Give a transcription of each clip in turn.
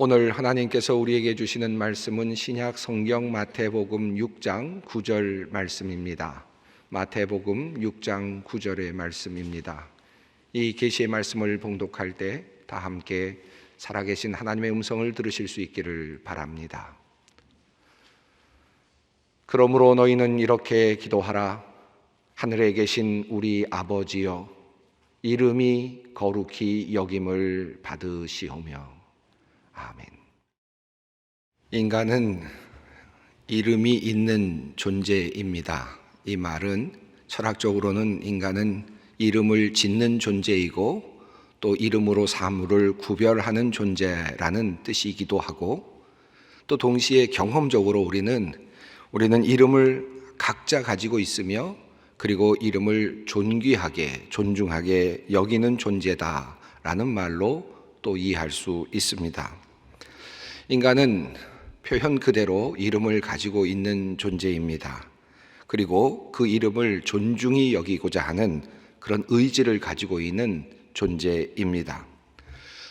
오늘 하나님께서 우리에게 주시는 말씀은 신약 성경 마태복음 6장 9절 말씀입니다. 마태복음 6장 9절의 말씀입니다. 이 계시의 말씀을 봉독할 때 다 함께 살아계신 하나님의 음성을 들으실 수 있기를 바랍니다. 그러므로 너희는 이렇게 기도하라. 하늘에 계신 우리 아버지여, 이름이 거룩히 여김을 받으시오며. 아멘. 인간은 이름이 있는 존재입니다. 이 말은 철학적으로는 인간은 이름을 짓는 존재이고 또 이름으로 사물을 구별하는 존재라는 뜻이기도 하고, 또 동시에 경험적으로 우리는 이름을 각자 가지고 있으며 그리고 이름을 존귀하게 존중하게 여기는 존재다라는 말로 또 이해할 수 있습니다. 인간은 표현 그대로 이름을 가지고 있는 존재입니다. 그리고 그 이름을 존중히 여기고자 하는 그런 의지를 가지고 있는 존재입니다.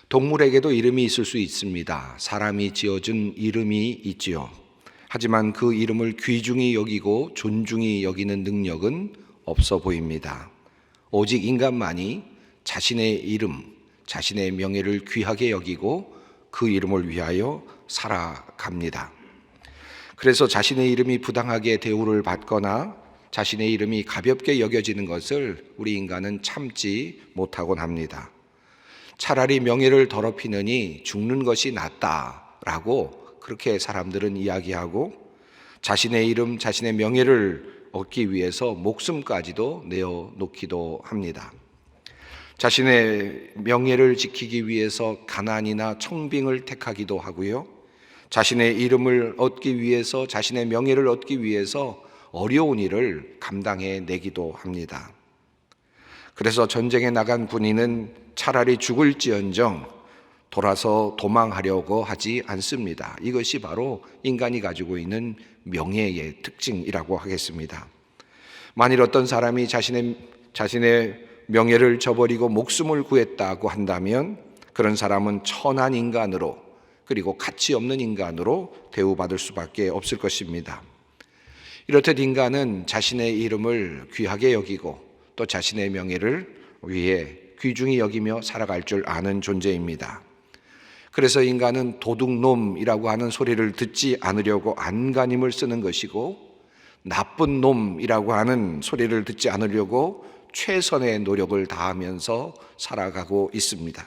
동물에게도 이름이 있을 수 있습니다. 사람이 지어준 이름이 있지요. 하지만 그 이름을 귀중히 여기고 존중히 여기는 능력은 없어 보입니다. 오직 인간만이 자신의 이름, 자신의 명예를 귀하게 여기고 그 이름을 위하여 살아갑니다. 그래서 자신의 이름이 부당하게 대우를 받거나 자신의 이름이 가볍게 여겨지는 것을 우리 인간은 참지 못하곤 합니다. 차라리 명예를 더럽히느니 죽는 것이 낫다라고 그렇게 사람들은 이야기하고, 자신의 이름, 자신의 명예를 얻기 위해서 목숨까지도 내어놓기도 합니다. 자신의 명예를 지키기 위해서 가난이나 청빙을 택하기도 하고요. 자신의 이름을 얻기 위해서, 자신의 명예를 얻기 위해서 어려운 일을 감당해 내기도 합니다. 그래서 전쟁에 나간 군인은 차라리 죽을지언정 돌아서 도망하려고 하지 않습니다. 이것이 바로 인간이 가지고 있는 명예의 특징이라고 하겠습니다. 만일 어떤 사람이 자신의 명예를 저버리고 목숨을 구했다고 한다면 그런 사람은 천한 인간으로, 그리고 가치 없는 인간으로 대우받을 수밖에 없을 것입니다. 이렇듯 인간은 자신의 이름을 귀하게 여기고 또 자신의 명예를 위해 귀중히 여기며 살아갈 줄 아는 존재입니다. 그래서 인간은 도둑놈이라고 하는 소리를 듣지 않으려고 안간힘을 쓰는 것이고, 나쁜 놈이라고 하는 소리를 듣지 않으려고 최선의 노력을 다하면서 살아가고 있습니다.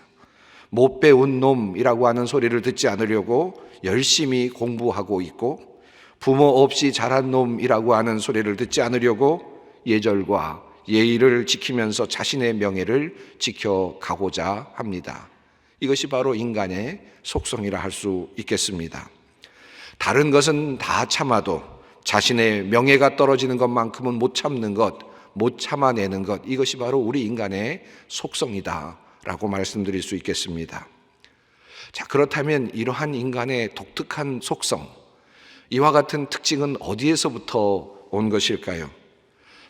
못 배운 놈이라고 하는 소리를 듣지 않으려고 열심히 공부하고 있고, 부모 없이 자란 놈이라고 하는 소리를 듣지 않으려고 예절과 예의를 지키면서 자신의 명예를 지켜가고자 합니다. 이것이 바로 인간의 속성이라 할 수 있겠습니다. 다른 것은 다 참아도 자신의 명예가 떨어지는 것만큼은 못 참는 것, 못 참아내는 것, 이것이 바로 우리 인간의 속성이다라고 말씀드릴 수 있겠습니다. 자, 그렇다면 이러한 인간의 독특한 속성, 이와 같은 특징은 어디에서부터 온 것일까요?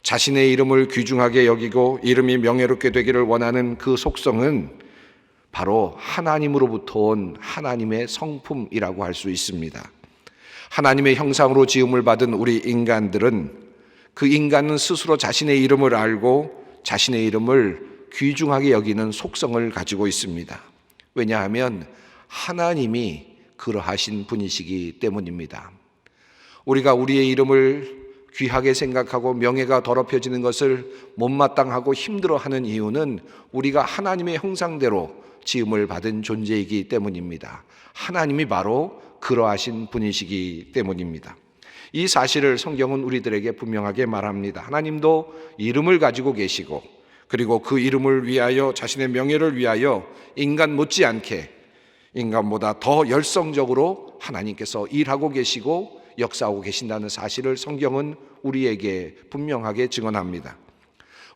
자신의 이름을 귀중하게 여기고 이름이 명예롭게 되기를 원하는 그 속성은 바로 하나님으로부터 온 하나님의 성품이라고 할 수 있습니다. 하나님의 형상으로 지음을 받은 우리 인간들은, 그 인간은 스스로 자신의 이름을 알고 자신의 이름을 귀중하게 여기는 속성을 가지고 있습니다. 왜냐하면 하나님이 그러하신 분이시기 때문입니다. 우리가 우리의 이름을 귀하게 생각하고 명예가 더럽혀지는 것을 못마땅하고 힘들어하는 이유는 우리가 하나님의 형상대로 지음을 받은 존재이기 때문입니다. 하나님이 바로 그러하신 분이시기 때문입니다. 이 사실을 성경은 우리들에게 분명하게 말합니다. 하나님도 이름을 가지고 계시고, 그리고 그 이름을 위하여, 자신의 명예를 위하여 인간 못지않게, 인간보다 더 열성적으로 하나님께서 일하고 계시고 역사하고 계신다는 사실을 성경은 우리에게 분명하게 증언합니다.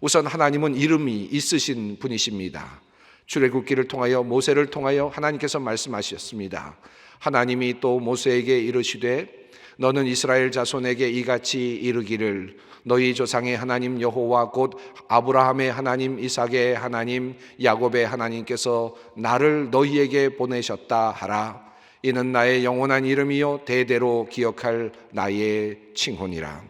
우선 하나님은 이름이 있으신 분이십니다. 출애굽기를 통하여, 모세를 통하여 하나님께서 말씀하셨습니다. 하나님이 또 모세에게 이르시되 너는 이스라엘 자손에게 이같이 이르기를 너희 조상의 하나님 여호와 곧 아브라함의 하나님, 이삭의 하나님, 야곱의 하나님께서 나를 너희에게 보내셨다 하라. 이는 나의 영원한 이름이요 대대로 기억할 나의 칭혼이라.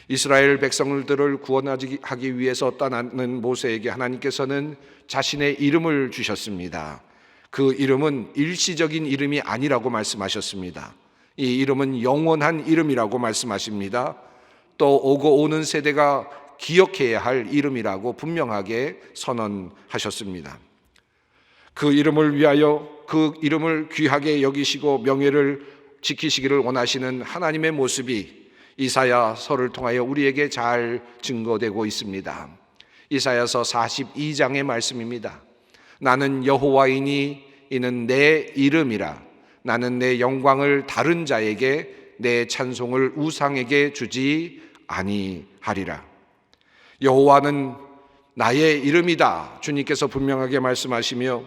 이스라엘 백성들을 구원하기 위해서 떠나는 모세에게 하나님께서는 자신의 이름을 주셨습니다. 그 이름은 일시적인 이름이 아니라고 말씀하셨습니다. 이 이름은 영원한 이름이라고 말씀하십니다. 또 오고 오는 세대가 기억해야 할 이름이라고 분명하게 선언하셨습니다. 그 이름을 위하여 그 이름을 귀하게 여기시고 명예를 지키시기를 원하시는 하나님의 모습이 이사야서를 통하여 우리에게 잘 증거되고 있습니다. 이사야서 42장의 말씀입니다. 나는 여호와이니 이는 내 이름이라. 나는 내 영광을 다른 자에게 내 찬송을 우상에게 주지 아니하리라. 여호와는 나의 이름이다. 주님께서 분명하게 말씀하시며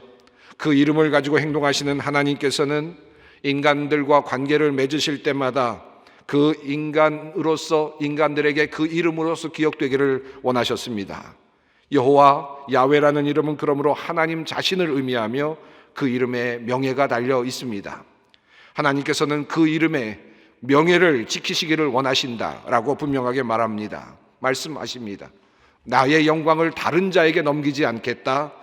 그 이름을 가지고 행동하시는 하나님께서는 인간들과 관계를 맺으실 때마다 그 인간들에게 그 이름으로서 기억되기를 원하셨습니다. 여호와 야훼라는 이름은 그러므로 하나님 자신을 의미하며 그 이름에 명예가 달려 있습니다. 하나님께서는 그 이름의 명예를 지키시기를 원하신다라고 분명하게 말씀하십니다. 나의 영광을 다른 자에게 넘기지 않겠다.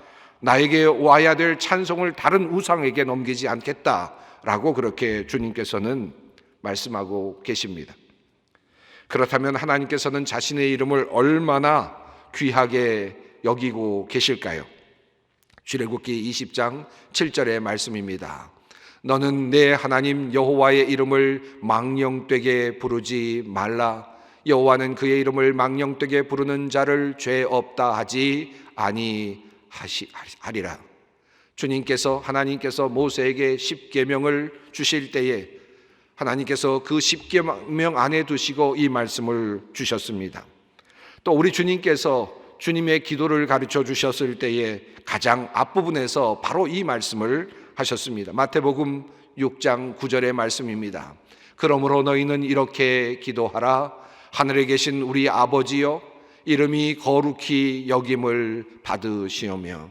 나에게 와야 될 찬송을 다른 우상에게 넘기지 않겠다라고 그렇게 주님께서는 말씀하고 계십니다. 그렇다면 하나님께서는 자신의 이름을 얼마나 귀하게 여기고 계실까요? 출애굽기 20장 7절의 말씀입니다. 너는 내 하나님 여호와의 이름을 망령되게 부르지 말라. 여호와는 그의 이름을 망령되게 부르는 자를 죄 없다 하지 아니하리라. 하나님께서 모세에게 십계명을 주실 때에 하나님께서 그 십계명 안에 두시고 이 말씀을 주셨습니다. 또 우리 주님께서 주님의 기도를 가르쳐 주셨을 때에 가장 앞부분에서 바로 이 말씀을 하셨습니다. 마태복음 6장 9절의 말씀입니다. 그러므로 너희는 이렇게 기도하라. 하늘에 계신 우리 아버지여, 이름이 거룩히 여김을 받으시오며.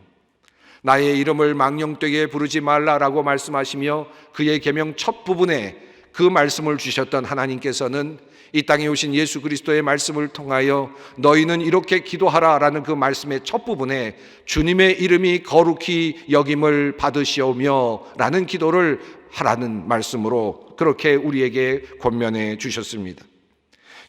나의 이름을 망령되게 부르지 말라라고 말씀하시며 그의 계명 첫 부분에 그 말씀을 주셨던 하나님께서는 이 땅에 오신 예수 그리스도의 말씀을 통하여 너희는 이렇게 기도하라라는 그 말씀의 첫 부분에 주님의 이름이 거룩히 여김을 받으시오며 라는 기도를 하라는 말씀으로 그렇게 우리에게 권면해 주셨습니다.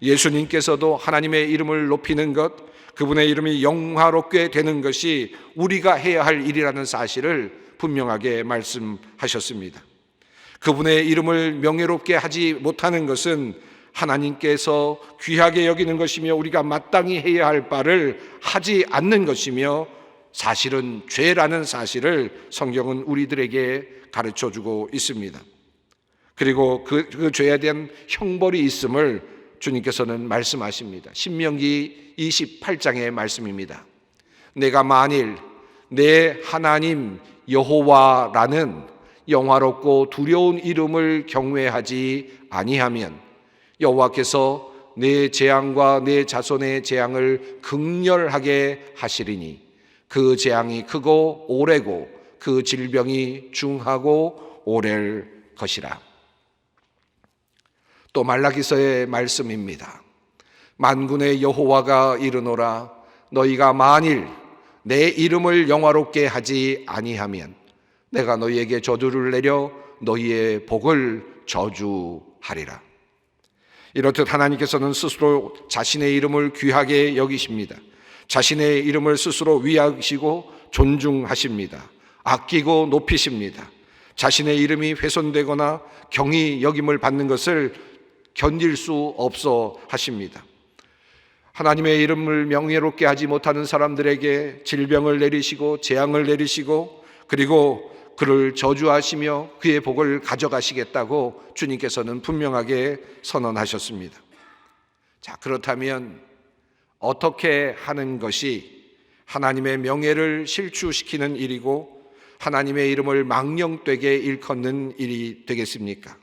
예수님께서도 하나님의 이름을 높이는 것, 그분의 이름이 영화롭게 되는 것이 우리가 해야 할 일이라는 사실을 분명하게 말씀하셨습니다. 그분의 이름을 명예롭게 하지 못하는 것은 하나님께서 귀하게 여기는 것이며 우리가 마땅히 해야 할 바를 하지 않는 것이며 사실은 죄라는 사실을 성경은 우리들에게 가르쳐주고 있습니다. 그리고 그 죄에 대한 형벌이 있음을 주님께서는 말씀하십니다. 신명기 28장의 말씀입니다. 내가 만일 내 하나님 여호와라는 영화롭고 두려운 이름을 경외하지 아니하면 여호와께서 내 재앙과 내 자손의 재앙을 극렬하게 하시리니 그 재앙이 크고 오래고 그 질병이 중하고 오래일 것이라. 또 말라기서의 말씀입니다. 만군의 여호와가 이르노라. 너희가 만일 내 이름을 영화롭게 하지 아니하면 내가 너희에게 저주를 내려 너희의 복을 저주하리라. 이렇듯 하나님께서는 스스로 자신의 이름을 귀하게 여기십니다. 자신의 이름을 스스로 위하시고 존중하십니다. 아끼고 높이십니다. 자신의 이름이 훼손되거나 경히 여김을 받는 것을 견딜 수 없어 하십니다. 하나님의 이름을 명예롭게 하지 못하는 사람들에게 질병을 내리시고 재앙을 내리시고 그리고 그를 저주하시며 그의 복을 가져가시겠다고 주님께서는 분명하게 선언하셨습니다. 자, 그렇다면 어떻게 하는 것이 하나님의 명예를 실추시키는 일이고 하나님의 이름을 망령되게 일컫는 일이 되겠습니까?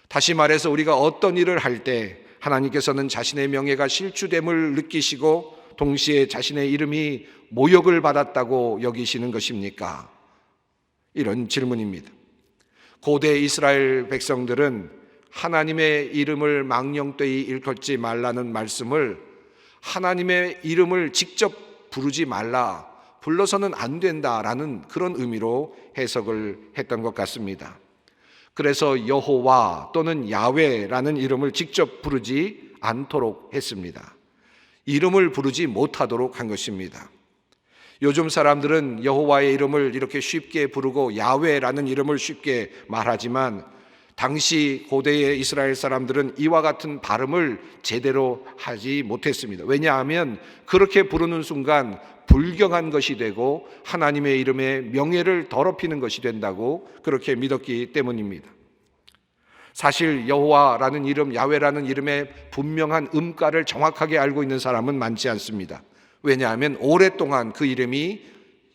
다시 말해서 우리가 어떤 일을 할 때 하나님께서는 자신의 명예가 실추됨을 느끼시고 동시에 자신의 이름이 모욕을 받았다고 여기시는 것입니까? 이런 질문입니다. 고대 이스라엘 백성들은 하나님의 이름을 망령되이 일컫지 말라는 말씀을 하나님의 이름을 직접 부르지 말라, 불러서는 안 된다라는 그런 의미로 해석을 했던 것 같습니다. 그래서 여호와 또는 야훼라는 이름을 직접 부르지 않도록 했습니다. 이름을 부르지 못하도록 한 것입니다. 요즘 사람들은 여호와의 이름을 이렇게 쉽게 부르고 야훼라는 이름을 쉽게 말하지만 당시 고대의 이스라엘 사람들은 이와 같은 발음을 제대로 하지 못했습니다. 왜냐하면 그렇게 부르는 순간 불경한 것이 되고 하나님의 이름에 명예를 더럽히는 것이 된다고 그렇게 믿었기 때문입니다. 사실 여호와라는 이름, 야훼라는 이름의 분명한 음가를 정확하게 알고 있는 사람은 많지 않습니다. 왜냐하면 오랫동안 그 이름이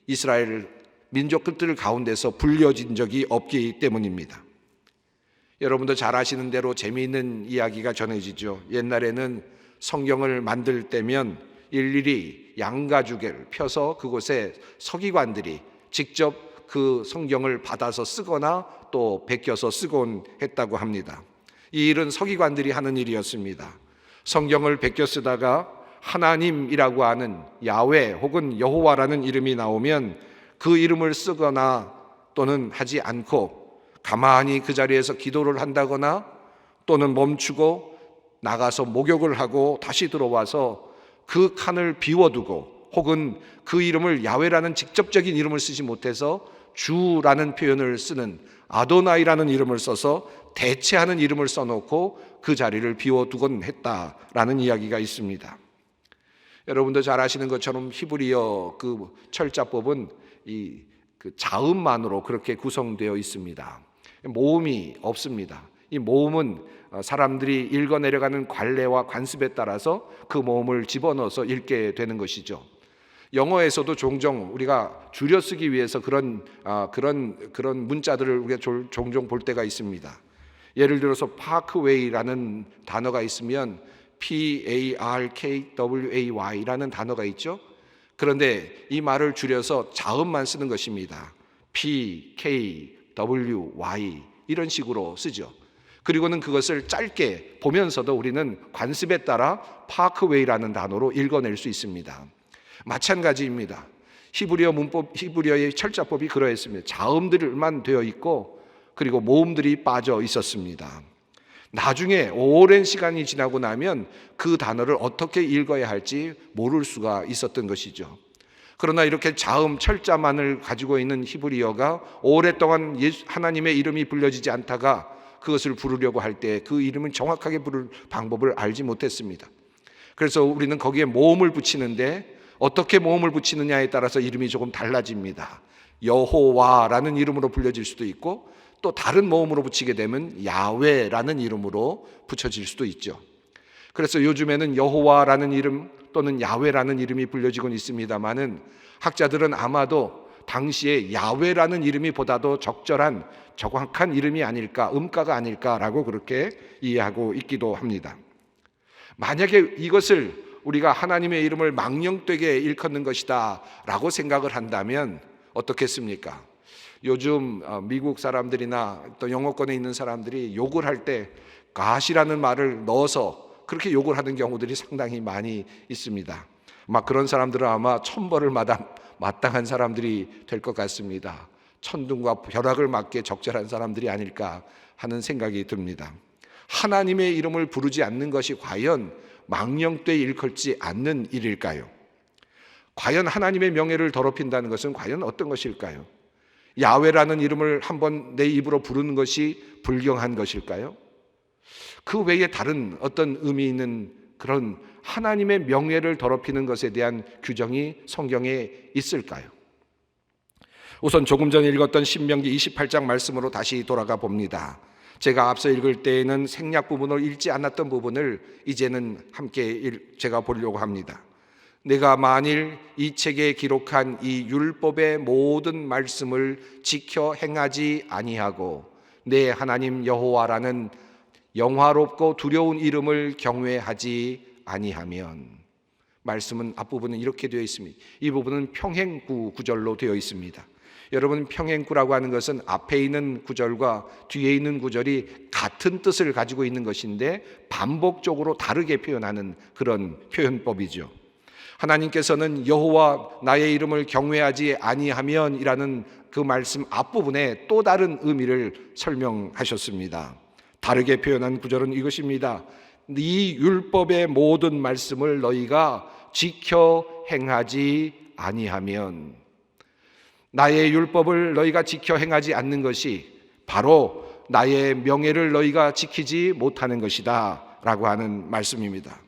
이스라엘 민족들 가운데서 불려진 적이 없기 때문입니다. 여러분도 잘 아시는 대로 재미있는 이야기가 전해지죠. 옛날에는 성경을 만들 때면 일일이 양가죽을 펴서 그곳에 서기관들이 직접 그 성경을 받아서 쓰거나 또 베껴서 쓰곤 했다고 합니다. 이 일은 서기관들이 하는 일이었습니다. 성경을 베껴 쓰다가 하나님이라고 하는 야훼 혹은 여호와라는 이름이 나오면 그 이름을 쓰거나 또는 하지 않고 가만히 그 자리에서 기도를 한다거나 또는 멈추고 나가서 목욕을 하고 다시 들어와서 그 칸을 비워두고 혹은 그 이름을 야훼라는 직접적인 이름을 쓰지 못해서 주라는 표현을 쓰는 아도나이라는 이름을 써서 대체하는 이름을 써놓고 그 자리를 비워두곤 했다라는 이야기가 있습니다. 여러분도 잘 아시는 것처럼 히브리어 그 철자법은 그 자음만으로 그렇게 구성되어 있습니다. 모음이 없습니다. 이 모음은 사람들이 읽어 내려가는 관례와 관습에 따라서 그 모음을 집어넣어서 읽게 되는 것이죠. 영어에서도 종종 우리가 줄여 쓰기 위해서 그런 문자들을 우리가 종종 볼 때가 있습니다. 예를 들어서 파크웨이라는 단어가 있으면 PARKWAY라는 단어가 있죠. 그런데 이 말을 줄여서 자음만 쓰는 것입니다. PKWY 이런 식으로 쓰죠. 그리고는 그것을 짧게 보면서도 우리는 관습에 따라 파크웨이라는 단어로 읽어낼 수 있습니다. 마찬가지입니다. 히브리어의 철자법이 그러했습니다. 자음들만 되어 있고 그리고 모음들이 빠져 있었습니다. 나중에 오랜 시간이 지나고 나면 그 단어를 어떻게 읽어야 할지 모를 수가 있었던 것이죠. 그러나 이렇게 자음 철자만을 가지고 있는 히브리어가 오랫동안 하나님의 이름이 불려지지 않다가 그것을 부르려고 할 때 그 이름을 정확하게 부를 방법을 알지 못했습니다. 그래서 우리는 거기에 모음을 붙이는데 어떻게 모음을 붙이느냐에 따라서 이름이 조금 달라집니다. 여호와라는 이름으로 불려질 수도 있고 또 다른 모음으로 붙이게 되면 야훼라는 이름으로 붙여질 수도 있죠. 그래서 요즘에는 여호와라는 이름 또는 야훼라는 이름이 불려지곤 있습니다만은 학자들은 아마도 당시에 야훼라는 이름이 보다도 적절한 정확한 이름이 아닐까, 음가가 아닐까라고 그렇게 이해하고 있기도 합니다. 만약에 이것을 우리가 하나님의 이름을 망령되게 일컫는 것이다 라고 생각을 한다면 어떻겠습니까? 요즘 미국 사람들이나 또 영어권에 있는 사람들이 욕을 할 때 갓이라는 말을 넣어서 그렇게 욕을 하는 경우들이 상당히 많이 있습니다. 막 그런 사람들은 아마 천벌을 마땅한 사람들이 될 것 같습니다. 천둥과 벼락을 맞게 적절한 사람들이 아닐까 하는 생각이 듭니다. 하나님의 이름을 부르지 않는 것이 과연 망령되이 일컬지 않는 일일까요? 과연 하나님의 명예를 더럽힌다는 것은 과연 어떤 것일까요? 야훼라는 이름을 한번 내 입으로 부르는 것이 불경한 것일까요? 그 외에 다른 어떤 의미 있는 그런 하나님의 명예를 더럽히는 것에 대한 규정이 성경에 있을까요? 우선 조금 전에 읽었던 신명기 28장 말씀으로 다시 돌아가 봅니다. 제가 앞서 읽을 때에는 생략 부분을 읽지 않았던 부분을 이제는 함께 제가 보려고 합니다. 내가 만일 이 책에 기록한 이 율법의 모든 말씀을 지켜 행하지 아니하고 내 하나님 여호와라는 영화롭고 두려운 이름을 경외하지 아니하면, 말씀은 앞부분은 이렇게 되어 있습니다. 이 부분은 평행구 구절로 되어 있습니다. 여러분, 평행구라고 하는 것은 앞에 있는 구절과 뒤에 있는 구절이 같은 뜻을 가지고 있는 것인데 반복적으로 다르게 표현하는 그런 표현법이죠. 하나님께서는 여호와 나의 이름을 경외하지 아니하면이라는 그 말씀 앞부분에 또 다른 의미를 설명하셨습니다. 다르게 표현한 구절은 이것입니다. 이 율법의 모든 말씀을 너희가 지켜 행하지 아니하면, 나의 율법을 너희가 지켜 행하지 않는 것이 바로 나의 명예를 너희가 지키지 못하는 것이다 라고 하는 말씀입니다.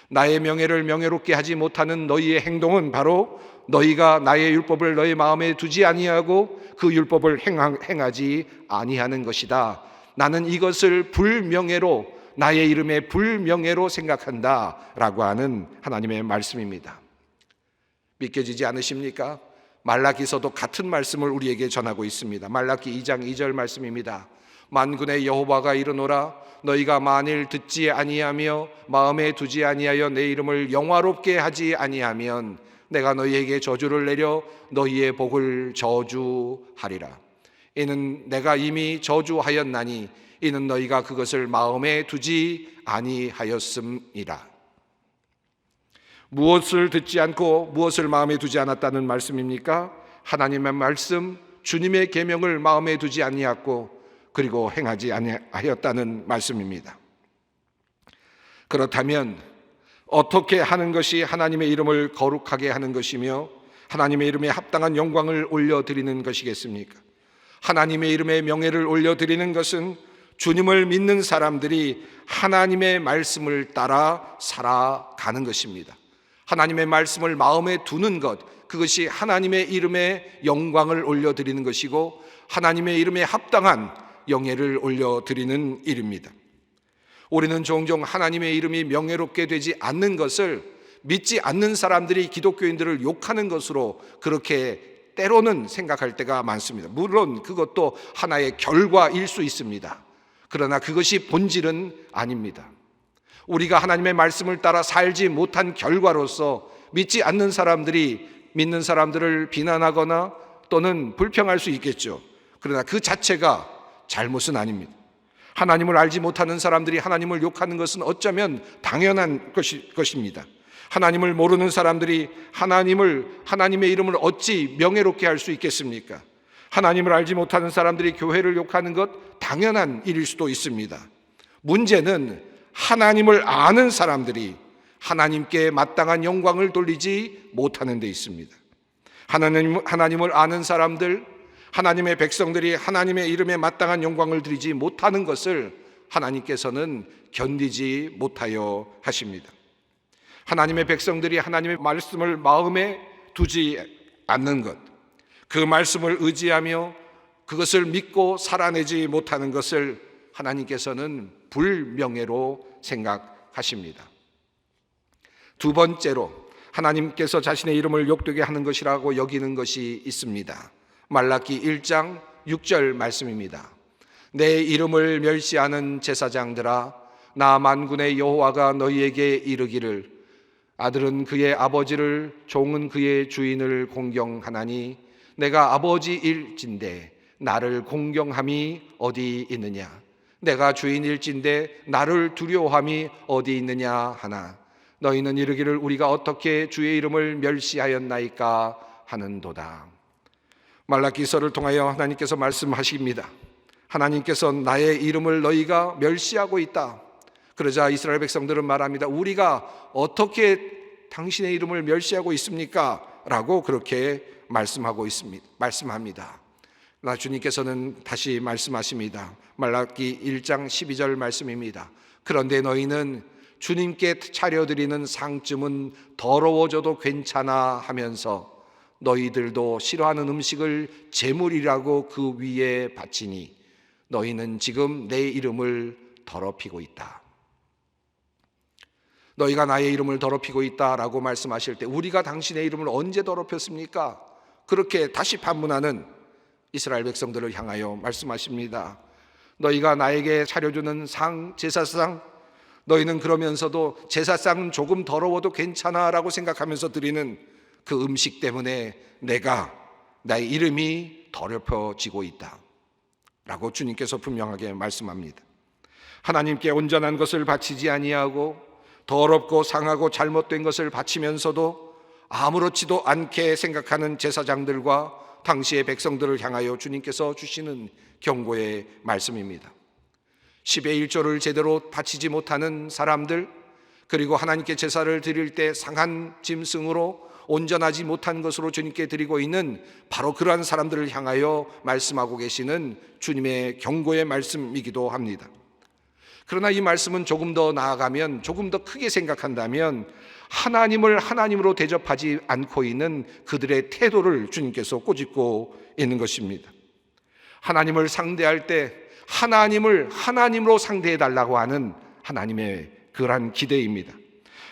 나의 명예를 명예롭게 하지 못하는 너희의 행동은 바로 너희가 나의 율법을 너희 마음에 두지 아니하고 그 율법을 행하지 아니하는 것이다. 나는 이것을 불명예로, 나의 이름의 불명예로 생각한다 라고 하는 하나님의 말씀입니다. 믿겨지지 않으십니까? 말라기서도 같은 말씀을 우리에게 전하고 있습니다. 말라기 2장 2절 말씀입니다. 만군의 여호와가 이르노라, 너희가 만일 듣지 아니하며 마음에 두지 아니하여 내 이름을 영화롭게 하지 아니하면 내가 너희에게 저주를 내려 너희의 복을 저주하리라. 이는 내가 이미 저주하였나니 이는 너희가 그것을 마음에 두지 아니하였음이라. 무엇을 듣지 않고 무엇을 마음에 두지 않았다는 말씀입니까? 하나님의 말씀, 주님의 계명을 마음에 두지 아니하고 그리고 행하지 아니하였다는 말씀입니다. 그렇다면 어떻게 하는 것이 하나님의 이름을 거룩하게 하는 것이며 하나님의 이름에 합당한 영광을 올려드리는 것이겠습니까? 하나님의 이름에 명예를 올려드리는 것은 주님을 믿는 사람들이 하나님의 말씀을 따라 살아가는 것입니다. 하나님의 말씀을 마음에 두는 것, 그것이 하나님의 이름에 영광을 올려드리는 것이고 하나님의 이름에 합당한 영예를 올려드리는 일입니다. 우리는 종종 하나님의 이름이 명예롭게 되지 않는 것을 믿지 않는 사람들이 기독교인들을 욕하는 것으로 그렇게 때로는 생각할 때가 많습니다. 물론 그것도 하나의 결과일 수 있습니다. 그러나 그것이 본질은 아닙니다. 우리가 하나님의 말씀을 따라 살지 못한 결과로서 믿지 않는 사람들이 믿는 사람들을 비난하거나 또는 불평할 수 있겠죠. 그러나 그 자체가 잘못은 아닙니다. 하나님을 알지 못하는 사람들이 하나님을 욕하는 것은 어쩌면 당연한 것입니다. 하나님을 모르는 사람들이 하나님의 이름을 어찌 명예롭게 할 수 있겠습니까? 하나님을 알지 못하는 사람들이 교회를 욕하는 것 당연한 일일 수도 있습니다. 문제는 하나님을 아는 사람들이 하나님께 마땅한 영광을 돌리지 못하는 데 있습니다. 하나님을 아는 사람들, 하나님의 백성들이 하나님의 이름에 마땅한 영광을 드리지 못하는 것을 하나님께서는 견디지 못하여 하십니다. 하나님의 백성들이 하나님의 말씀을 마음에 두지 않는 것, 그 말씀을 의지하며 그것을 믿고 살아내지 못하는 것을 하나님께서는 불명예로 생각하십니다. 두 번째로 하나님께서 자신의 이름을 욕되게 하는 것이라고 여기는 것이 있습니다. 말라기 1장 6절 말씀입니다. 내 이름을 멸시하는 제사장들아, 나 만군의 여호와가 너희에게 이르기를 아들은 그의 아버지를, 종은 그의 주인을 공경하나니 내가 아버지일진대 나를 공경함이 어디 있느냐? 내가 주인일진대 나를 두려워함이 어디 있느냐 하나 너희는 이르기를 우리가 어떻게 주의 이름을 멸시하였나이까 하는도다. 말라기서를 통하여 하나님께서 말씀하십니다. 하나님께서 나의 이름을 너희가 멸시하고 있다. 그러자 이스라엘 백성들은 말합니다. 우리가 어떻게 당신의 이름을 멸시하고 있습니까? 라고 그렇게 말씀합니다. 나 주님께서는 다시 말씀하십니다. 말라기 1장 12절 말씀입니다. 그런데 너희는 주님께 차려드리는 상쯤은 더러워져도 괜찮아 하면서 너희들도 싫어하는 음식을 제물이라고 그 위에 바치니 너희는 지금 내 이름을 더럽히고 있다. 너희가 나의 이름을 더럽히고 있다라고 말씀하실 때 우리가 당신의 이름을 언제 더럽혔습니까? 그렇게 다시 반문하는 이스라엘 백성들을 향하여 말씀하십니다. 너희가 나에게 차려주는 상, 제사상, 너희는 그러면서도 제사상은 조금 더러워도 괜찮아 라고 생각하면서 드리는 그 음식 때문에 내가 나의 이름이 더럽혀지고 있다 라고 주님께서 분명하게 말씀합니다. 하나님께 온전한 것을 바치지 아니하고 더럽고 상하고 잘못된 것을 바치면서도 아무렇지도 않게 생각하는 제사장들과 당시의 백성들을 향하여 주님께서 주시는 경고의 말씀입니다. 10의 1조를 제대로 바치지 못하는 사람들, 그리고 하나님께 제사를 드릴 때 상한 짐승으로 온전하지 못한 것으로 주님께 드리고 있는 바로 그러한 사람들을 향하여 말씀하고 계시는 주님의 경고의 말씀이기도 합니다. 그러나 이 말씀은 조금 더 나아가면, 조금 더 크게 생각한다면 하나님을 하나님으로 대접하지 않고 있는 그들의 태도를 주님께서 꼬집고 있는 것입니다. 하나님을 상대할 때 하나님을 하나님으로 상대해 달라고 하는 하나님의 그러한 기대입니다.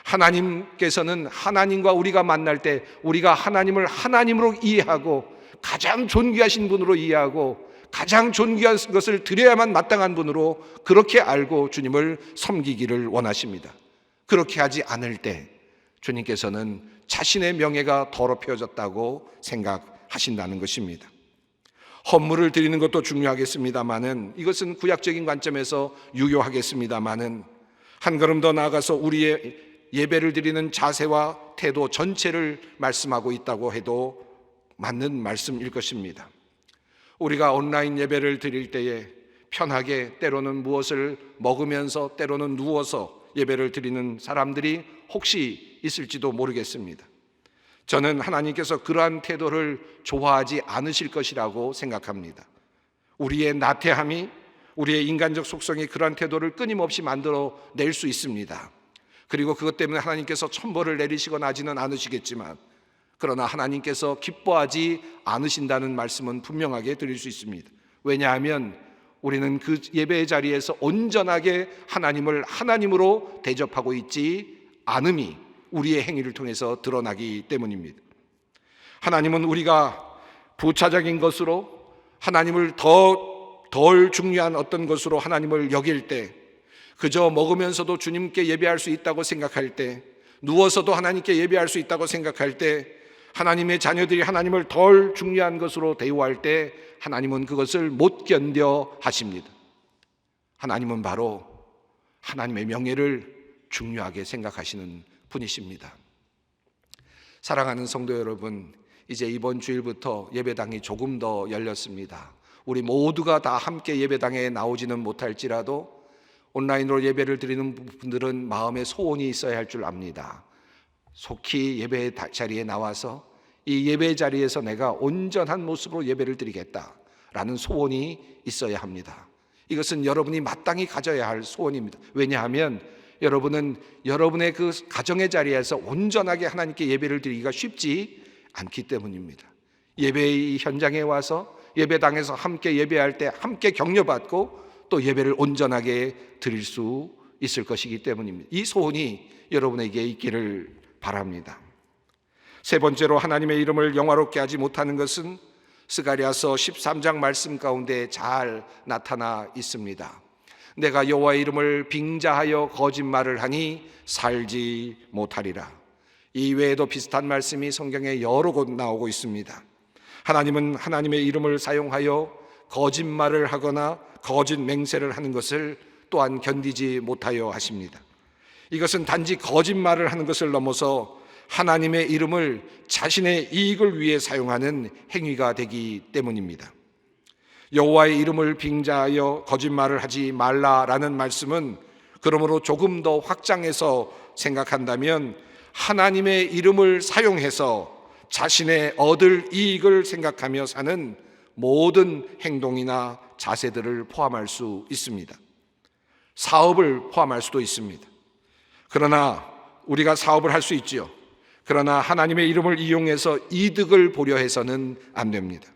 하나님께서는 하나님과 우리가 만날 때 우리가 하나님을 하나님으로 이해하고 가장 존귀하신 분으로 이해하고 가장 존귀한 것을 드려야만 마땅한 분으로 그렇게 알고 주님을 섬기기를 원하십니다. 그렇게 하지 않을 때 주님께서는 자신의 명예가 더럽혀졌다고 생각하신다는 것입니다. 헌물을 드리는 것도 중요하겠습니다마는, 이것은 구약적인 관점에서 유효하겠습니다마는, 한 걸음 더 나아가서 우리의 예배를 드리는 자세와 태도 전체를 말씀하고 있다고 해도 맞는 말씀일 것입니다. 우리가 온라인 예배를 드릴 때에 편하게 때로는 무엇을 먹으면서 때로는 누워서 예배를 드리는 사람들이 혹시 있을지도 모르겠습니다. 저는 하나님께서 그러한 태도를 좋아하지 않으실 것이라고 생각합니다. 우리의 나태함이, 우리의 인간적 속성이 그러한 태도를 끊임없이 만들어 낼 수 있습니다. 그리고 그것 때문에 하나님께서 천벌을 내리시거나 하지는 않으시겠지만, 그러나 하나님께서 기뻐하지 않으신다는 말씀은 분명하게 드릴 수 있습니다. 왜냐하면 우리는 그 예배의 자리에서 온전하게 하나님을 하나님으로 대접하고 있지 않음이 우리의 행위를 통해서 드러나기 때문입니다. 하나님은 우리가 부차적인 것으로, 하나님을 덜 중요한 어떤 것으로 하나님을 여길 때, 그저 먹으면서도 주님께 예배할 수 있다고 생각할 때, 누워서도 하나님께 예배할 수 있다고 생각할 때, 하나님의 자녀들이 하나님을 덜 중요한 것으로 대우할 때 하나님은 그것을 못 견뎌 하십니다. 하나님은 바로 하나님의 명예를 중요하게 생각하시는 분이십니다. 사랑하는 성도 여러분, 이제 이번 주일부터 예배당이 조금 더 열렸습니다. 우리 모두가 다 함께 예배당에 나오지는 못할지라도 온라인으로 예배를 드리는 분들은 마음에 소원이 있어야 할 줄 압니다. 속히 예배 자리에 나와서 이 예배 자리에서 내가 온전한 모습으로 예배를 드리겠다라는 소원이 있어야 합니다. 이것은 여러분이 마땅히 가져야 할 소원입니다. 왜냐하면 여러분은 여러분의 그 가정의 자리에서 온전하게 하나님께 예배를 드리기가 쉽지 않기 때문입니다. 예배의 현장에 와서 예배당에서 함께 예배할 때 함께 격려받고 또 예배를 온전하게 드릴 수 있을 것이기 때문입니다. 이 소원이 여러분에게 있기를 바랍니다. 세 번째로 하나님의 이름을 영화롭게 하지 못하는 것은 스가랴서 13장 말씀 가운데 잘 나타나 있습니다. 내가 여호와의 이름을 빙자하여 거짓말을 하니 살지 못하리라. 이 외에도 비슷한 말씀이 성경에 여러 곳 나오고 있습니다. 하나님은 하나님의 이름을 사용하여 거짓말을 하거나 거짓 맹세를 하는 것을 또한 견디지 못하여 하십니다. 이것은 단지 거짓말을 하는 것을 넘어서 하나님의 이름을 자신의 이익을 위해 사용하는 행위가 되기 때문입니다. 여호와의 이름을 빙자하여 거짓말을 하지 말라라는 말씀은 그러므로 조금 더 확장해서 생각한다면 하나님의 이름을 사용해서 자신의 얻을 이익을 생각하며 사는 모든 행동이나 자세들을 포함할 수 있습니다. 사업을 포함할 수도 있습니다. 그러나 우리가 사업을 할 수 있지요. 그러나 하나님의 이름을 이용해서 이득을 보려 해서는 안 됩니다.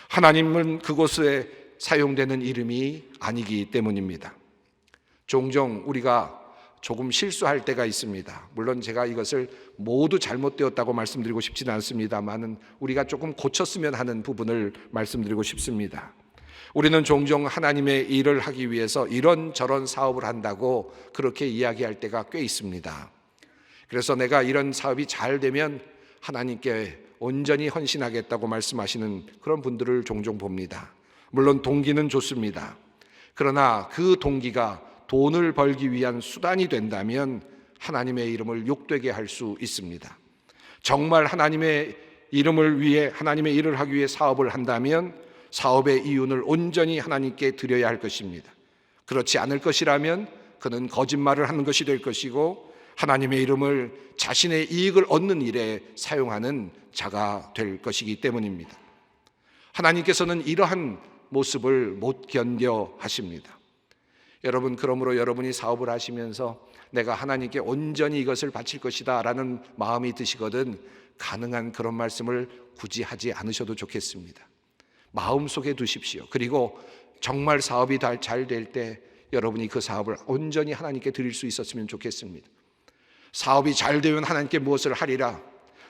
하나님은 그곳에 사용되는 이름이 아니기 때문입니다. 종종 우리가 조금 실수할 때가 있습니다. 물론 제가 이것을 모두 잘못되었다고 말씀드리고 싶지는 않습니다만 우리가 조금 고쳤으면 하는 부분을 말씀드리고 싶습니다. 우리는 종종 하나님의 일을 하기 위해서 이런저런 사업을 한다고 그렇게 이야기할 때가 꽤 있습니다. 그래서 내가 이런 사업이 잘 되면 하나님께 온전히 헌신하겠다고 말씀하시는 그런 분들을 종종 봅니다. 물론 동기는 좋습니다. 그러나 그 동기가 돈을 벌기 위한 수단이 된다면 하나님의 이름을 욕되게 할 수 있습니다. 정말 하나님의 이름을 위해, 하나님의 일을 하기 위해 사업을 한다면 사업의 이윤을 온전히 하나님께 드려야 할 것입니다. 그렇지 않을 것이라면 그는 거짓말을 하는 것이 될 것이고 하나님의 이름을 자신의 이익을 얻는 일에 사용하는 자가 될 것이기 때문입니다. 하나님께서는 이러한 모습을 못 견뎌 하십니다. 여러분, 그러므로 여러분이 사업을 하시면서 내가 하나님께 온전히 이것을 바칠 것이다 라는 마음이 드시거든 가능한 그런 말씀을 굳이 하지 않으셔도 좋겠습니다. 마음속에 두십시오. 그리고 정말 사업이 잘 될 때 여러분이 그 사업을 온전히 하나님께 드릴 수 있었으면 좋겠습니다. 사업이 잘 되면 하나님께 무엇을 하리라,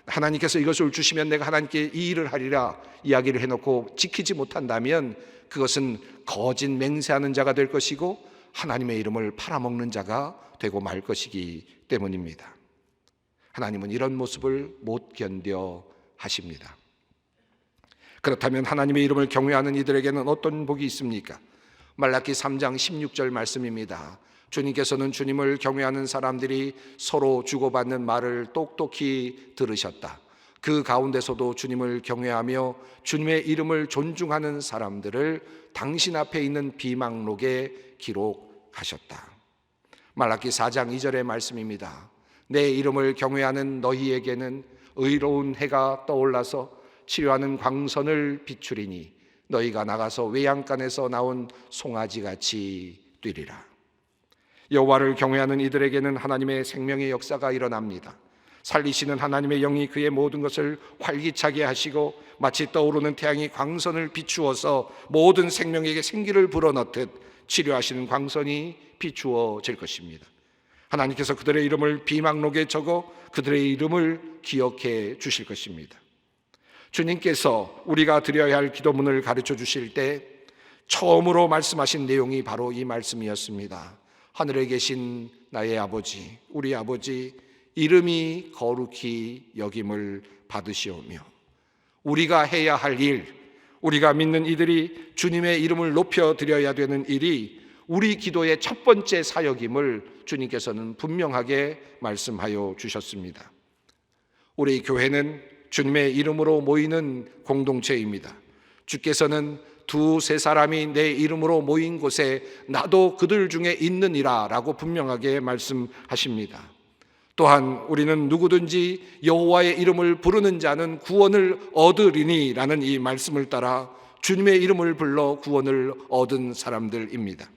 하나님께서 이것을 주시면 내가 하나님께 이 일을 하리라 이야기를 해놓고 지키지 못한다면 그것은 거짓 맹세하는 자가 될 것이고 하나님의 이름을 팔아먹는 자가 되고 말 것이기 때문입니다. 하나님은 이런 모습을 못 견뎌 하십니다. 그렇다면 하나님의 이름을 경외하는 이들에게는 어떤 복이 있습니까? 말라기 3장 16절 말씀입니다. 주님께서는 주님을 경외하는 사람들이 서로 주고받는 말을 똑똑히 들으셨다. 그 가운데서도 주님을 경외하며 주님의 이름을 존중하는 사람들을 당신 앞에 있는 비망록에 기록하셨다. 말라기 4장 2절의 말씀입니다. 내 이름을 경외하는 너희에게는 의로운 해가 떠올라서 치료하는 광선을 비추리니 너희가 나가서 외양간에서 나온 송아지같이 뛰리라. 여호와를 경외하는 이들에게는 하나님의 생명의 역사가 일어납니다. 살리시는 하나님의 영이 그의 모든 것을 활기차게 하시고 마치 떠오르는 태양이 광선을 비추어서 모든 생명에게 생기를 불어넣듯 치료하시는 광선이 비추어질 것입니다. 하나님께서 그들의 이름을 비망록에 적어 그들의 이름을 기억해 주실 것입니다. 주님께서 우리가 드려야 할 기도문을 가르쳐 주실 때 처음으로 말씀하신 내용이 바로 이 말씀이었습니다. 하늘에 계신 나의 아버지, 우리 아버지, 이름이 거룩히 여김을 받으시오며 우리가 해야 할 일, 우리가 믿는 이들이 주님의 이름을 높여드려야 되는 일이 우리 기도의 첫 번째 사역임을 주님께서는 분명하게 말씀하여 주셨습니다. 우리 교회는 주님의 이름으로 모이는 공동체입니다. 주께서는 두세 사람이 내 이름으로 모인 곳에 나도 그들 중에 있느니라 라고 분명하게 말씀하십니다. 또한 우리는 누구든지 여호와의 이름을 부르는 자는 구원을 얻으리니 라는 이 말씀을 따라 주님의 이름을 불러 구원을 얻은 사람들입니다.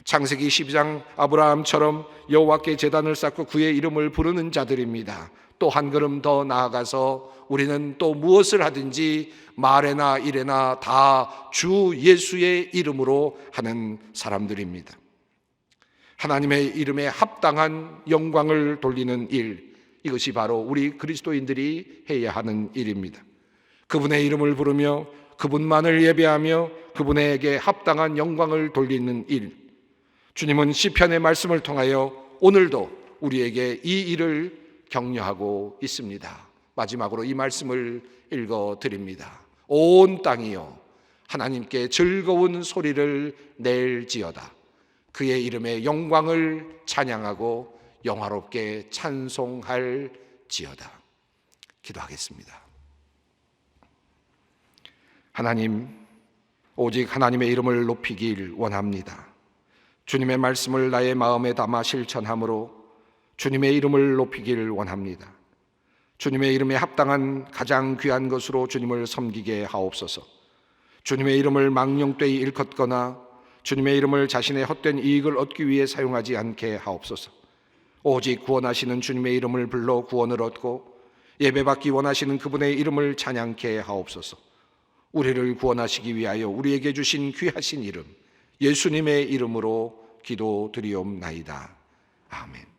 창세기 12장 아브라함처럼 여호와께 제단을 쌓고 그의 이름을 부르는 자들입니다. 또 한 걸음 더 나아가서 우리는 또 무엇을 하든지 말에나 일에나 다 주 예수의 이름으로 하는 사람들입니다. 하나님의 이름에 합당한 영광을 돌리는 일, 이것이 바로 우리 그리스도인들이 해야 하는 일입니다. 그분의 이름을 부르며 그분만을 예배하며 그분에게 합당한 영광을 돌리는 일, 주님은 시편의 말씀을 통하여 오늘도 우리에게 이 일을 격려하고 있습니다. 마지막으로 이 말씀을 읽어드립니다. 온 땅이여 하나님께 즐거운 소리를 낼지어다. 그의 이름의 영광을 찬양하고 영화롭게 찬송할지어다. 기도하겠습니다. 하나님, 오직 하나님의 이름을 높이길 원합니다. 주님의 말씀을 나의 마음에 담아 실천함으로 주님의 이름을 높이길 원합니다. 주님의 이름에 합당한 가장 귀한 것으로 주님을 섬기게 하옵소서. 주님의 이름을 망령되이 일컫거나 주님의 이름을 자신의 헛된 이익을 얻기 위해 사용하지 않게 하옵소서. 오직 구원하시는 주님의 이름을 불러 구원을 얻고 예배받기 원하시는 그분의 이름을 찬양케 하옵소서. 우리를 구원하시기 위하여 우리에게 주신 귀하신 이름 예수님의 이름으로 기도드리옵나이다. 아멘.